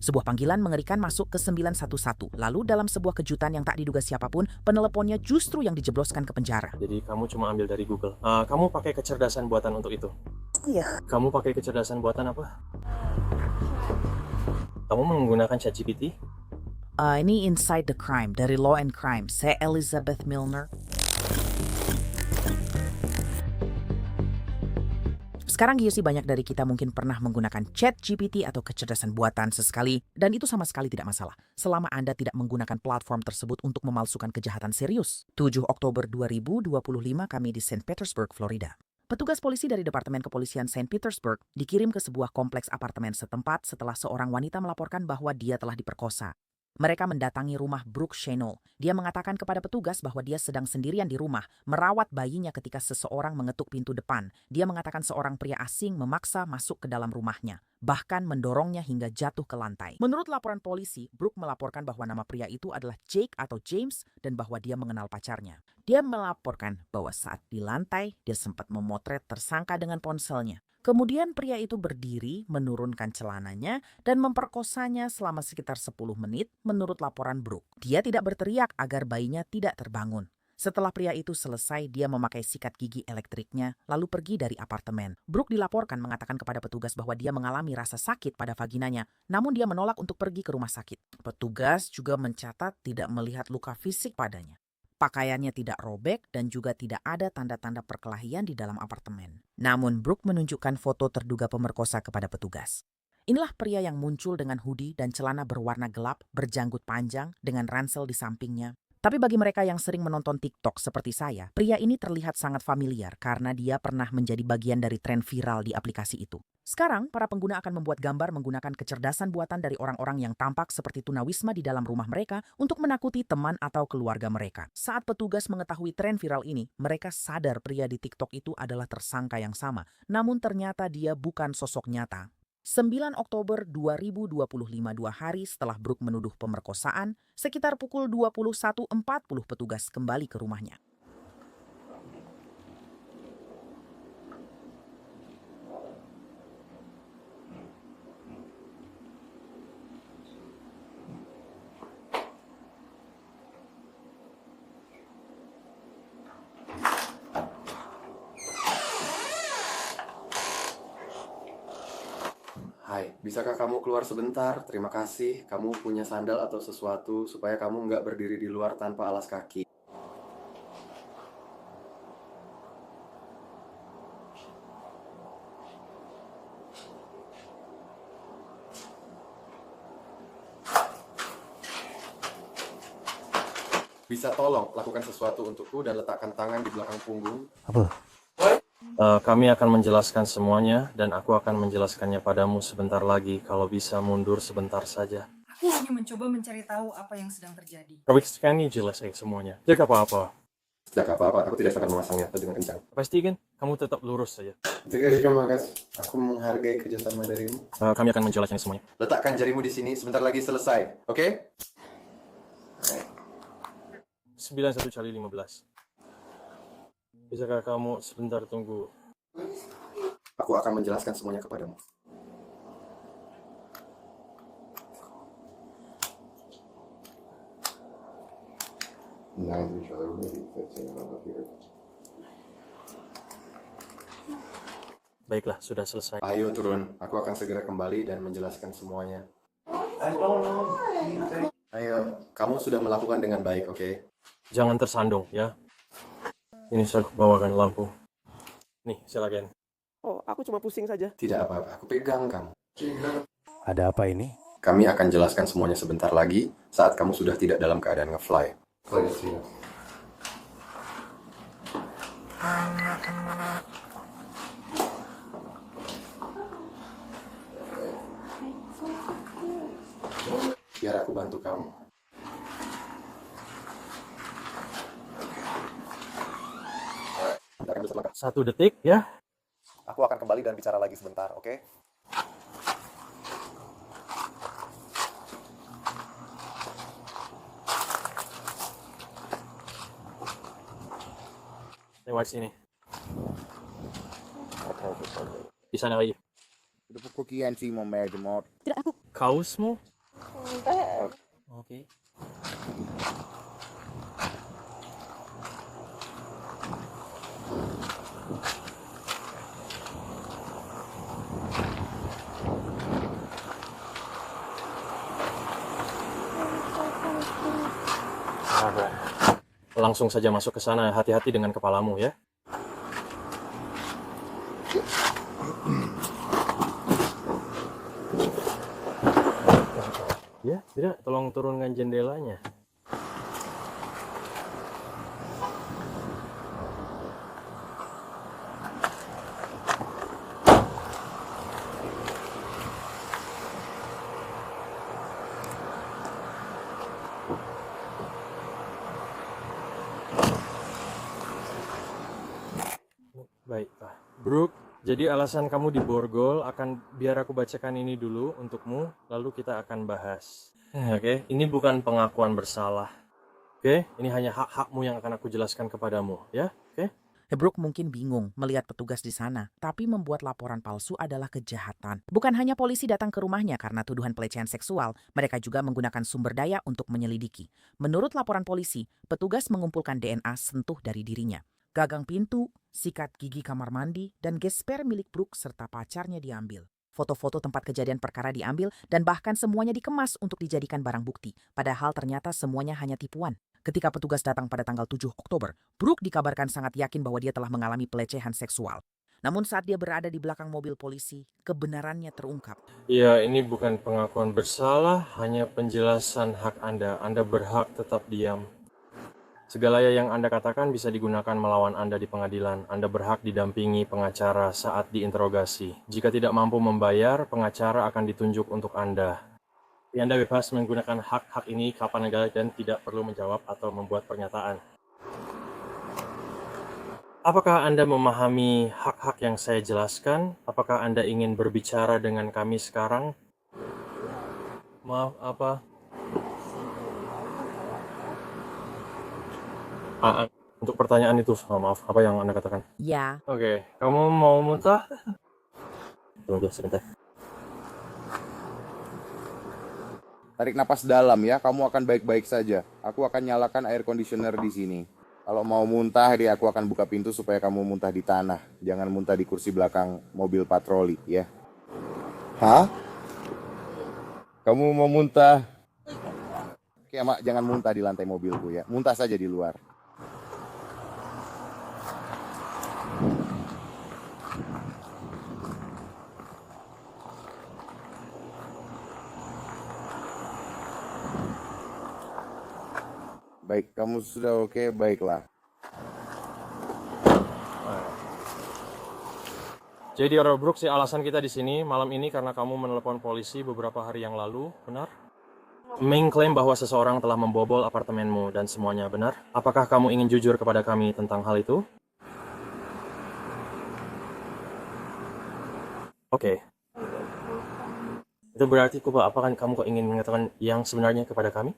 Sebuah panggilan mengerikan masuk ke 911. Lalu dalam sebuah kejutan yang tak diduga siapapun, peneleponnya justru yang dijebloskan ke penjara. Jadi kamu cuma ambil dari Google. Kamu pakai kecerdasan buatan untuk itu? Iya. Kamu pakai kecerdasan buatan apa? Kamu menggunakan ChatGPT? Ini Inside the Crime dari Law and Crime. Saya Elizabeth Milner. Sekarang sih banyak dari kita mungkin pernah menggunakan ChatGPT atau kecerdasan buatan sesekali, dan itu sama sekali tidak masalah, selama Anda tidak menggunakan platform tersebut untuk memalsukan kejahatan serius. 7 Oktober 2025 kami di St. Petersburg, Florida. Petugas polisi dari Departemen Kepolisian St. Petersburg dikirim ke sebuah kompleks apartemen setempat setelah seorang wanita melaporkan bahwa dia telah diperkosa. Mereka mendatangi rumah Brooke Chanel. Dia mengatakan kepada petugas bahwa dia sedang sendirian di rumah, merawat bayinya ketika seseorang mengetuk pintu depan. Dia mengatakan seorang pria asing memaksa masuk ke dalam rumahnya, bahkan mendorongnya hingga jatuh ke lantai. Menurut laporan polisi, Brooke melaporkan bahwa nama pria itu adalah Jake atau James dan bahwa dia mengenal pacarnya. Dia melaporkan bahwa saat di lantai, dia sempat memotret tersangka dengan ponselnya. Kemudian pria itu berdiri, menurunkan celananya, dan memperkosanya selama sekitar 10 menit menurut laporan Brooke. Dia tidak berteriak agar bayinya tidak terbangun. Setelah pria itu selesai, dia memakai sikat gigi elektriknya, lalu pergi dari apartemen. Brooke dilaporkan mengatakan kepada petugas bahwa dia mengalami rasa sakit pada vaginanya, namun dia menolak untuk pergi ke rumah sakit. Petugas juga mencatat tidak melihat luka fisik padanya. Pakaiannya tidak robek dan juga tidak ada tanda-tanda perkelahian di dalam apartemen. Namun Brooke menunjukkan foto terduga pemerkosa kepada petugas. Inilah pria yang muncul dengan hoodie dan celana berwarna gelap, berjanggut panjang, dengan ransel di sampingnya. Tapi bagi mereka yang sering menonton TikTok seperti saya, pria ini terlihat sangat familiar karena dia pernah menjadi bagian dari tren viral di aplikasi itu. Sekarang, para pengguna akan membuat gambar menggunakan kecerdasan buatan dari orang-orang yang tampak seperti tunawisma di dalam rumah mereka untuk menakuti teman atau keluarga mereka. Saat petugas mengetahui tren viral ini, mereka sadar pria di TikTok itu adalah tersangka yang sama. Namun ternyata dia bukan sosok nyata. 9 Oktober 2025, 2 hari setelah Brooke menuduh pemerkosaan, sekitar pukul 21.40 petugas kembali ke rumahnya. Hai, bisakah kamu keluar sebentar? Terima kasih. Kamu punya sandal atau sesuatu supaya kamu nggak berdiri di luar tanpa alas kaki. Bisa tolong lakukan sesuatu untukku dan letakkan tangan di belakang punggung? Kami akan menjelaskan semuanya dan aku akan menjelaskannya padamu sebentar lagi. Kalau bisa mundur sebentar saja. Aku hanya mencoba mencari tahu apa yang sedang terjadi. Kami jelaskan semuanya. Tidak apa-apa. Tidak apa-apa, aku tidak akan memasangnya dengan kencang. Pastikan kamu tetap lurus saja. Terima kasih. Aku menghargai kerjasama darimu. Kami akan menjelaskan semuanya. Letakkan jarimu di sini, sebentar lagi selesai. Oke? 91 kali 15. Bisakah kamu sebentar tunggu? Aku akan menjelaskan semuanya kepadamu. Baiklah, sudah selesai. Ayo turun, aku akan segera kembali dan menjelaskan semuanya. Ayo, kamu sudah melakukan dengan baik, oke? Jangan tersandung, ya. Ini saya bawakan lampu. Nih, silakan. Oh, aku cuma pusing saja. Tidak apa-apa, aku pegang kamu. Ada apa ini? Kami akan jelaskan semuanya sebentar lagi saat kamu sudah tidak dalam keadaan nge-fly. Biar aku bantu kamu. Kita akan bersama. 1 detik, ya. Aku akan kembali dan bicara lagi sebentar, oke? Lewat sini. Di sana lagi. Depois que antes uma merda morte. Kaosmu? Oke. Sabar. Langsung saja masuk ke sana. Hati-hati dengan kepalamu ya. Ya, tidak. Tolong turunkan jendelanya. Baiklah. Brooke, jadi alasan kamu diborgol biar aku bacakan ini dulu untukmu, lalu kita akan bahas. Oke, ini bukan pengakuan bersalah. Oke, ini hanya hak-hakmu yang akan aku jelaskan kepadamu, ya? Oke? Brooke mungkin bingung melihat petugas di sana, tapi membuat laporan palsu adalah kejahatan. Bukan hanya polisi datang ke rumahnya karena tuduhan pelecehan seksual, mereka juga menggunakan sumber daya untuk menyelidiki. Menurut laporan polisi, petugas mengumpulkan DNA sentuh dari dirinya. Gagang pintu, sikat gigi kamar mandi, dan gesper milik Brooke serta pacarnya diambil. Foto-foto tempat kejadian perkara diambil dan bahkan semuanya dikemas untuk dijadikan barang bukti. Padahal ternyata semuanya hanya tipuan. Ketika petugas datang pada tanggal 7 Oktober, Brooke dikabarkan sangat yakin bahwa dia telah mengalami pelecehan seksual. Namun saat dia berada di belakang mobil polisi, kebenarannya terungkap. Ya, ini bukan pengakuan bersalah, hanya penjelasan hak Anda. Anda berhak tetap diam. Segala yang Anda katakan bisa digunakan melawan Anda di pengadilan. Anda berhak didampingi pengacara saat diinterogasi. Jika tidak mampu membayar, pengacara akan ditunjuk untuk Anda. Anda bebas menggunakan hak-hak ini kapan saja dan tidak perlu menjawab atau membuat pernyataan. Apakah Anda memahami hak-hak yang saya jelaskan? Apakah Anda ingin berbicara dengan kami sekarang? Maaf, apa? Untuk pertanyaan itu, maaf, apa yang Anda katakan? Ya, Oke, kamu mau muntah? Tunggu sebentar. Tarik napas dalam ya, kamu akan baik-baik saja. Aku akan nyalakan air conditioner di sini. Kalau mau muntah, aku akan buka pintu supaya kamu muntah di tanah. Jangan muntah di kursi belakang mobil patroli ya. Hah? Kamu mau muntah? Oke, Mak, jangan muntah di lantai mobilku ya. Muntah saja di luar. Baik, kamu sudah oke, baiklah. Jadi, Brooke, alasan kita di sini malam ini karena kamu menelepon polisi beberapa hari yang lalu, benar? Mengklaim bahwa seseorang telah membobol apartemenmu dan semuanya, benar? Apakah kamu ingin jujur kepada kami tentang hal itu? Oke. Itu berarti, apakah kamu ingin mengatakan yang sebenarnya kepada kami?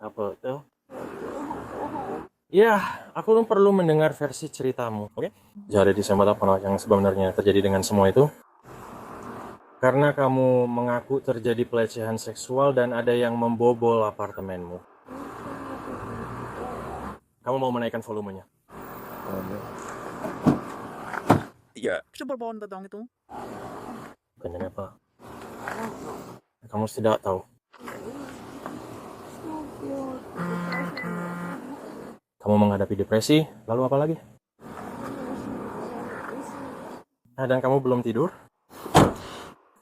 Apa itu? Ya, aku perlu mendengar versi ceritamu, oke? Jadi disembah apa yang sebenarnya terjadi dengan semua itu? Karena kamu mengaku terjadi pelecehan seksual dan ada yang membobol apartemenmu. Kamu mau menaikkan volumenya? iya. Coba bawa tentang itu. Bukannya apa? Kamu tidak tahu. Kamu menghadapi depresi, lalu apa lagi? Nah, dan kamu belum tidur?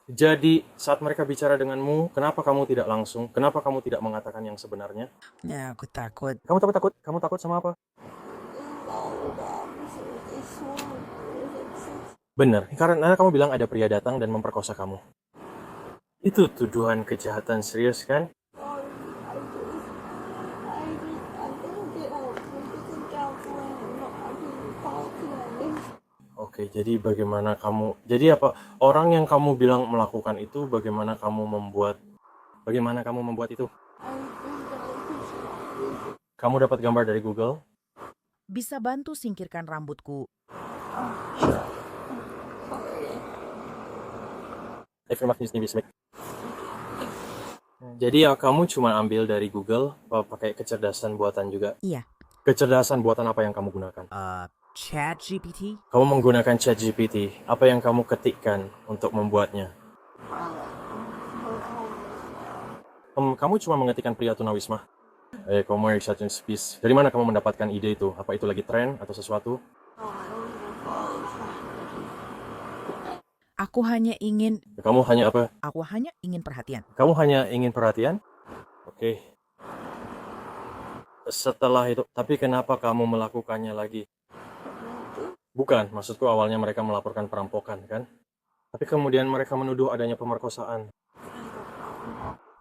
Jadi, saat mereka bicara denganmu, kenapa kamu tidak langsung? Kenapa kamu tidak mengatakan yang sebenarnya? Ya, aku takut. Kamu takut? Kamu takut sama apa? Benar, karena kamu bilang ada pria datang dan memperkosa kamu. Itu tuduhan kejahatan serius kan? Oke, jadi bagaimana kamu... Jadi apa? Orang yang kamu bilang melakukan itu, bagaimana kamu membuat itu? Kamu dapat gambar dari Google? Bisa bantu singkirkan rambutku. Even mag je het niet meer Jadi ya kamu cuma ambil dari Google, pakai kecerdasan buatan juga. Iya. Kecerdasan buatan apa yang kamu gunakan? ChatGPT? Kamu menggunakan ChatGPT. Apa yang kamu ketikkan untuk membuatnya? Kamu cuma mengetikkan pria tunawisma. Kamu research and speech. Dari mana kamu mendapatkan ide itu? Apa itu lagi tren atau sesuatu? Aku hanya ingin Kamu hanya apa? perhatian. Kamu hanya ingin perhatian? Oke. Setelah itu, tapi kenapa kamu melakukannya lagi? Bukan, maksudku awalnya mereka melaporkan perampokan, kan? Tapi kemudian mereka menuduh adanya pemerkosaan.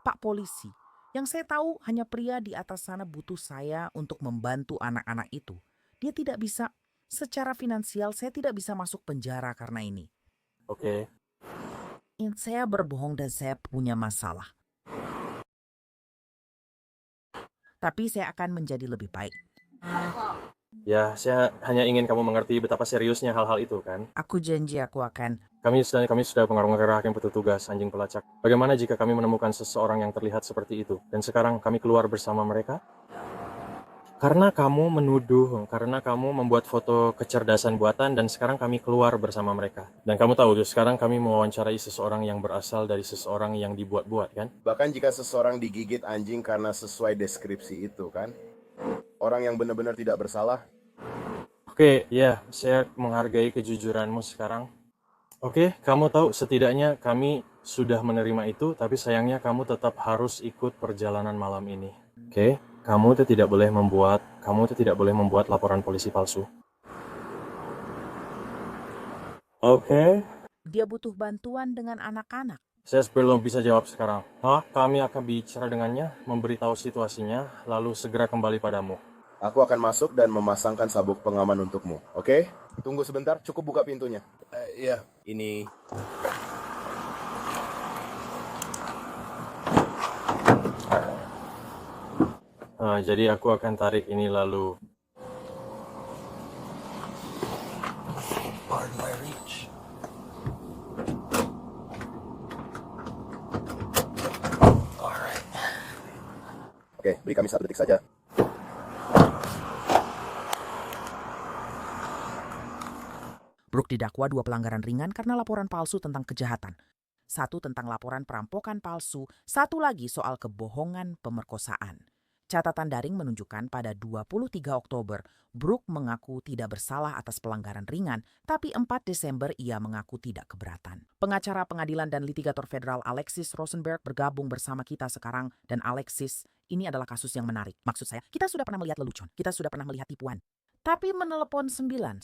Pak polisi, yang saya tahu hanya pria di atas sana butuh saya untuk membantu anak-anak itu. Dia tidak bisa, secara finansial saya tidak bisa masuk penjara karena ini. Oke. Saya berbohong dan saya punya masalah. Tapi saya akan menjadi lebih baik. Ya, saya hanya ingin kamu mengerti betapa seriusnya hal-hal itu, kan? Aku janji aku akan. Kami sudah mengarahkan petugas anjing pelacak. Bagaimana jika kami menemukan seseorang yang terlihat seperti itu? Dan sekarang kami keluar bersama mereka? Karena kamu menuduh, karena kamu membuat foto kecerdasan buatan dan sekarang kami keluar bersama mereka. Dan kamu tahu, sekarang kami mewawancarai seseorang yang berasal dari seseorang yang dibuat-buat, kan? Bahkan jika seseorang digigit anjing karena sesuai deskripsi itu kan, orang yang benar-benar tidak bersalah. Oke, ya, saya menghargai kejujuranmu sekarang. Oke, kamu tahu setidaknya kami sudah menerima itu, tapi sayangnya kamu tetap harus ikut perjalanan malam ini. Oke, kamu tidak boleh membuat laporan polisi palsu. Oke, Dia butuh bantuan dengan anak-anak. saya belum bisa jawab sekarang. Kami akan bicara dengannya, memberitahu situasinya, lalu segera kembali padamu. Aku akan masuk dan memasangkan sabuk pengaman untukmu, oke? Tunggu sebentar, cukup buka pintunya. Iya, ini. Jadi aku akan tarik ini lalu. Pardon my reach. Alright. Oke, beri kami 1 detik saja. Brooke didakwa 2 pelanggaran ringan karena laporan palsu tentang kejahatan. 1 tentang laporan perampokan palsu, 1 lagi soal kebohongan pemerkosaan. Catatan daring menunjukkan pada 23 Oktober, Brooke mengaku tidak bersalah atas pelanggaran ringan, tapi 4 Desember ia mengaku tidak keberatan. Pengacara pengadilan dan litigator federal Alexis Rosenberg bergabung bersama kita sekarang, dan Alexis, ini adalah kasus yang menarik. Maksud saya, kita sudah pernah melihat lelucon, kita sudah pernah melihat tipuan. Tapi menelepon 911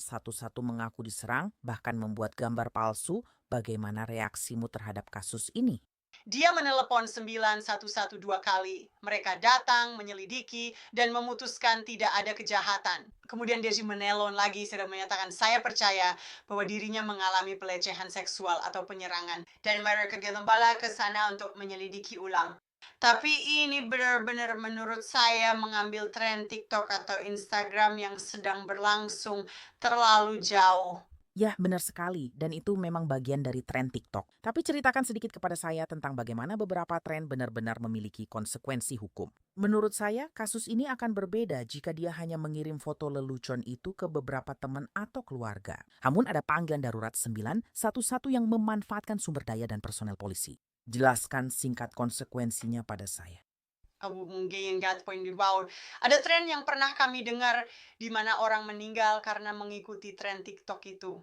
mengaku diserang, bahkan membuat gambar palsu. Bagaimana reaksimu terhadap kasus ini? Dia menelepon 911 2 kali. Mereka datang, menyelidiki, dan memutuskan tidak ada kejahatan. Kemudian Desi menelpon lagi sedang menyatakan, saya percaya bahwa dirinya mengalami pelecehan seksual atau penyerangan. Dan mereka kembali ke sana untuk menyelidiki ulang. Tapi ini benar-benar menurut saya mengambil tren TikTok atau Instagram yang sedang berlangsung terlalu jauh. Ya, benar sekali. Dan itu memang bagian dari tren TikTok. Tapi ceritakan sedikit kepada saya tentang bagaimana beberapa tren benar-benar memiliki konsekuensi hukum. Menurut saya, kasus ini akan berbeda jika dia hanya mengirim foto lelucon itu ke beberapa teman atau keluarga. Namun ada panggilan darurat 911 yang memanfaatkan sumber daya dan personel polisi. Jelaskan singkat konsekuensinya pada saya. Ada tren yang pernah kami dengar di mana orang meninggal karena mengikuti tren TikTok itu.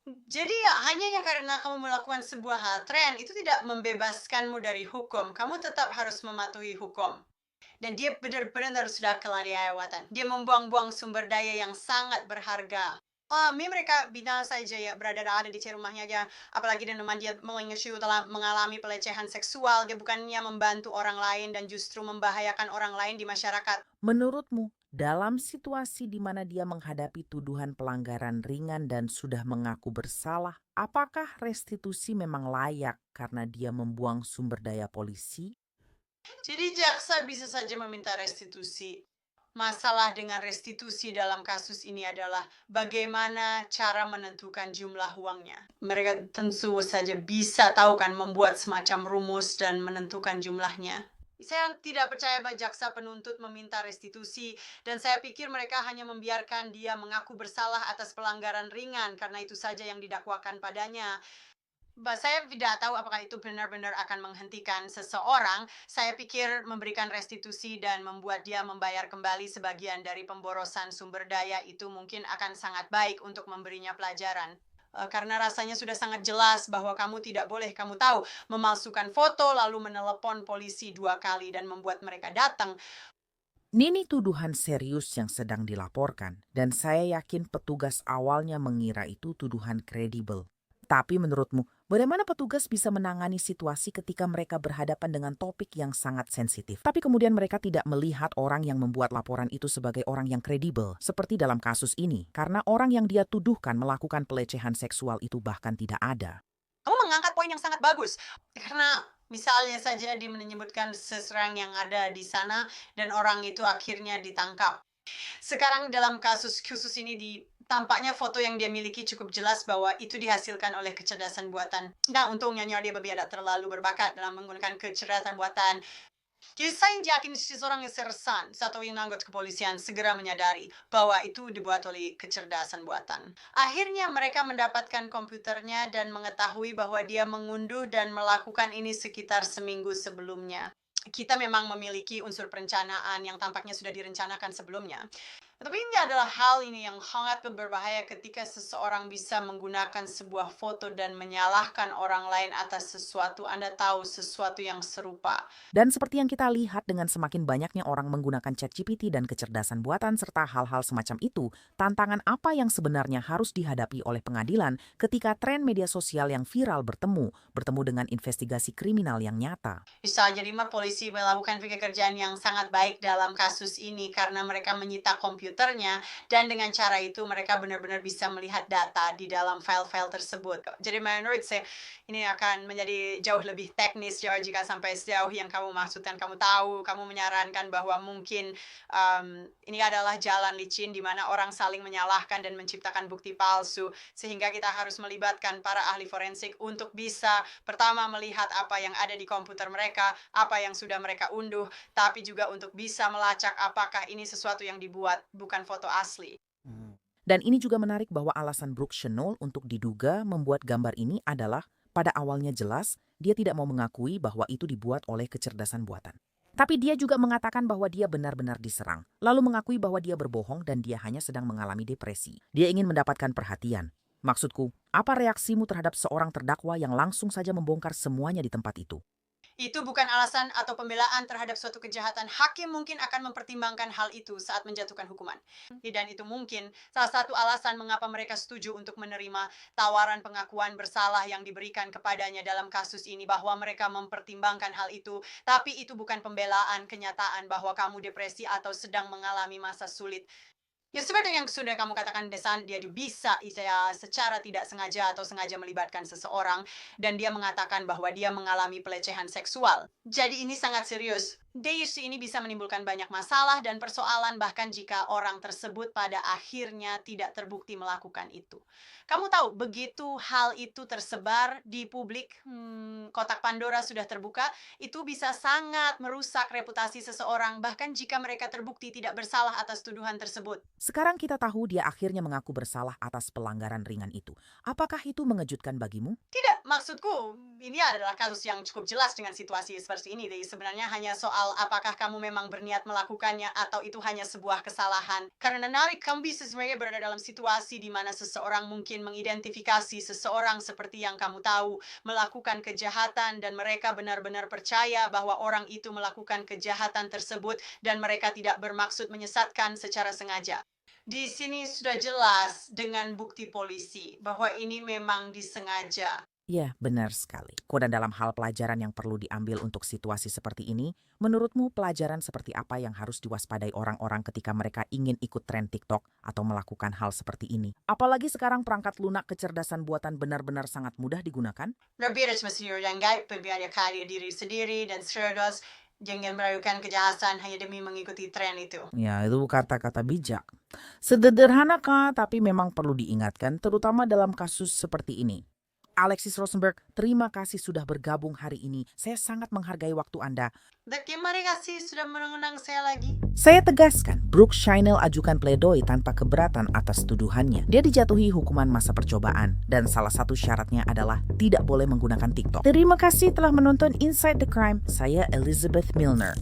Jadi hanya karena kamu melakukan sebuah hal tren itu tidak membebaskanmu dari hukum. Kamu tetap harus mematuhi hukum. Dan dia benar-benar sudah kelewatan. Dia membuang-buang sumber daya yang sangat berharga. Mereka bilang saja ya berada di rumahnya aja, apalagi teman dia telah mengalami pelecehan seksual, dia bukannya membantu orang lain dan justru membahayakan orang lain di masyarakat. Menurutmu, dalam situasi di mana dia menghadapi tuduhan pelanggaran ringan dan sudah mengaku bersalah, apakah restitusi memang layak karena dia membuang sumber daya polisi? Jadi jaksa bisa saja meminta restitusi. Masalah dengan restitusi dalam kasus ini adalah bagaimana cara menentukan jumlah uangnya. Mereka tentu saja bisa tahu kan membuat semacam rumus dan menentukan jumlahnya. Saya tidak percaya bahwa jaksa penuntut meminta restitusi dan saya pikir mereka hanya membiarkan dia mengaku bersalah atas pelanggaran ringan karena itu saja yang didakwakan padanya. Saya tidak tahu apakah itu benar-benar akan menghentikan seseorang. Saya pikir memberikan restitusi dan membuat dia membayar kembali sebagian dari pemborosan sumber daya itu mungkin akan sangat baik untuk memberinya pelajaran. Karena rasanya sudah sangat jelas bahwa kamu tidak boleh, kamu tahu, memalsukan foto lalu menelepon polisi 2 kali dan membuat mereka datang. Ini tuduhan serius yang sedang dilaporkan, dan saya yakin petugas awalnya mengira itu tuduhan kredibel. Tapi menurutmu, bagaimana petugas bisa menangani situasi ketika mereka berhadapan dengan topik yang sangat sensitif? Tapi kemudian mereka tidak melihat orang yang membuat laporan itu sebagai orang yang kredibel, seperti dalam kasus ini, karena orang yang dia tuduhkan melakukan pelecehan seksual itu bahkan tidak ada. Kamu mengangkat poin yang sangat bagus, karena misalnya saja dia menyebutkan seseorang yang ada di sana dan orang itu akhirnya ditangkap. Sekarang dalam kasus khusus ini tampaknya foto yang dia miliki cukup jelas bahwa itu dihasilkan oleh kecerdasan buatan. Nah, untungnya dia tidak terlalu berbakat dalam menggunakan kecerdasan buatan. Jadi saya yakin seseorang yang sersan atau yang anggota kepolisian segera menyadari bahwa itu dibuat oleh kecerdasan buatan. Akhirnya mereka mendapatkan komputernya dan mengetahui bahwa dia mengunduh dan melakukan ini sekitar seminggu sebelumnya. Kita memang memiliki unsur perencanaan yang tampaknya sudah direncanakan sebelumnya. Tapi ini adalah hal ini yang sangat berbahaya ketika seseorang bisa menggunakan sebuah foto dan menyalahkan orang lain atas sesuatu. Anda tahu sesuatu yang serupa. Dan seperti yang kita lihat dengan semakin banyaknya orang menggunakan ChatGPT dan kecerdasan buatan serta hal-hal semacam itu, tantangan apa yang sebenarnya harus dihadapi oleh pengadilan ketika tren media sosial yang viral bertemu dengan investigasi kriminal yang nyata? Bisa jadi polisi melakukan pekerjaan yang sangat baik dalam kasus ini karena mereka menyita komputernya dan dengan cara itu mereka benar-benar bisa melihat data di dalam file-file tersebut. Jadi menurut saya ini akan menjadi jauh lebih teknis jika sampai sejauh yang kamu maksudkan. Kamu tahu, kamu menyarankan bahwa mungkin ini adalah jalan licin di mana orang saling menyalahkan dan menciptakan bukti palsu sehingga kita harus melibatkan para ahli forensik untuk bisa pertama melihat apa yang ada di komputer mereka, apa yang sudah mereka unduh, tapi juga untuk bisa melacak apakah ini sesuatu yang dibuat, bukan foto asli. Dan ini juga menarik bahwa alasan Brooke Chennault untuk diduga membuat gambar ini adalah pada awalnya jelas dia tidak mau mengakui bahwa itu dibuat oleh kecerdasan buatan. Tapi dia juga mengatakan bahwa dia benar-benar diserang, lalu mengakui bahwa dia berbohong dan dia hanya sedang mengalami depresi. Dia ingin mendapatkan perhatian. Maksudku, apa reaksimu terhadap seorang terdakwa yang langsung saja membongkar semuanya di tempat itu? Itu bukan alasan atau pembelaan terhadap suatu kejahatan. Hakim mungkin akan mempertimbangkan hal itu saat menjatuhkan hukuman. Dan itu mungkin salah satu alasan mengapa mereka setuju untuk menerima tawaran pengakuan bersalah yang diberikan kepadanya dalam kasus ini, bahwa mereka mempertimbangkan hal itu. Tapi itu bukan pembelaan kenyataan bahwa kamu depresi atau sedang mengalami masa sulit. Ya seperti yang sudah kamu katakan, Desan, dia bisa secara tidak sengaja atau sengaja melibatkan seseorang dan dia mengatakan bahwa dia mengalami pelecehan seksual. Jadi ini sangat serius. Isu ini bisa menimbulkan banyak masalah dan persoalan bahkan jika orang tersebut pada akhirnya tidak terbukti melakukan itu. Kamu tahu, begitu hal itu tersebar di publik, kotak Pandora sudah terbuka, itu bisa sangat merusak reputasi seseorang bahkan jika mereka terbukti tidak bersalah atas tuduhan tersebut. Sekarang kita tahu dia akhirnya mengaku bersalah atas pelanggaran ringan itu. Apakah itu mengejutkan bagimu? Tidak, maksudku ini adalah kasus yang cukup jelas dengan situasi seperti ini. Jadi sebenarnya hanya soal apakah kamu memang berniat melakukannya atau itu hanya sebuah kesalahan. Karena nanti kamu bisa sebenarnya berada dalam situasi di mana seseorang mungkin mengidentifikasi seseorang seperti yang kamu tahu melakukan kejahatan dan mereka benar-benar percaya bahwa orang itu melakukan kejahatan tersebut dan mereka tidak bermaksud menyesatkan secara sengaja. Di sini sudah jelas dengan bukti polisi bahwa ini memang disengaja. Ya, benar sekali. Dan dalam hal pelajaran yang perlu diambil untuk situasi seperti ini, menurutmu pelajaran seperti apa yang harus diwaspadai orang-orang ketika mereka ingin ikut tren TikTok atau melakukan hal seperti ini? Apalagi sekarang perangkat lunak kecerdasan buatan benar-benar sangat mudah digunakan. Berbeda sama yang gaib, berbeda kali diri sendiri dan cerdas. Jangan meragukan kejahatan hanya demi mengikuti tren itu. Ya, itu kata-kata bijak. Sederhana Kak, tapi memang perlu diingatkan, terutama dalam kasus seperti ini. Alexis Rosenberg, terima kasih sudah bergabung hari ini. Saya sangat menghargai waktu Anda. Terima kasih sudah mengundang saya lagi. Saya tegaskan, Brooke Shinnell ajukan pledoi tanpa keberatan atas tuduhannya. Dia dijatuhi hukuman masa percobaan, dan salah satu syaratnya adalah tidak boleh menggunakan TikTok. Terima kasih telah menonton Inside the Crime. Saya Elizabeth Milner.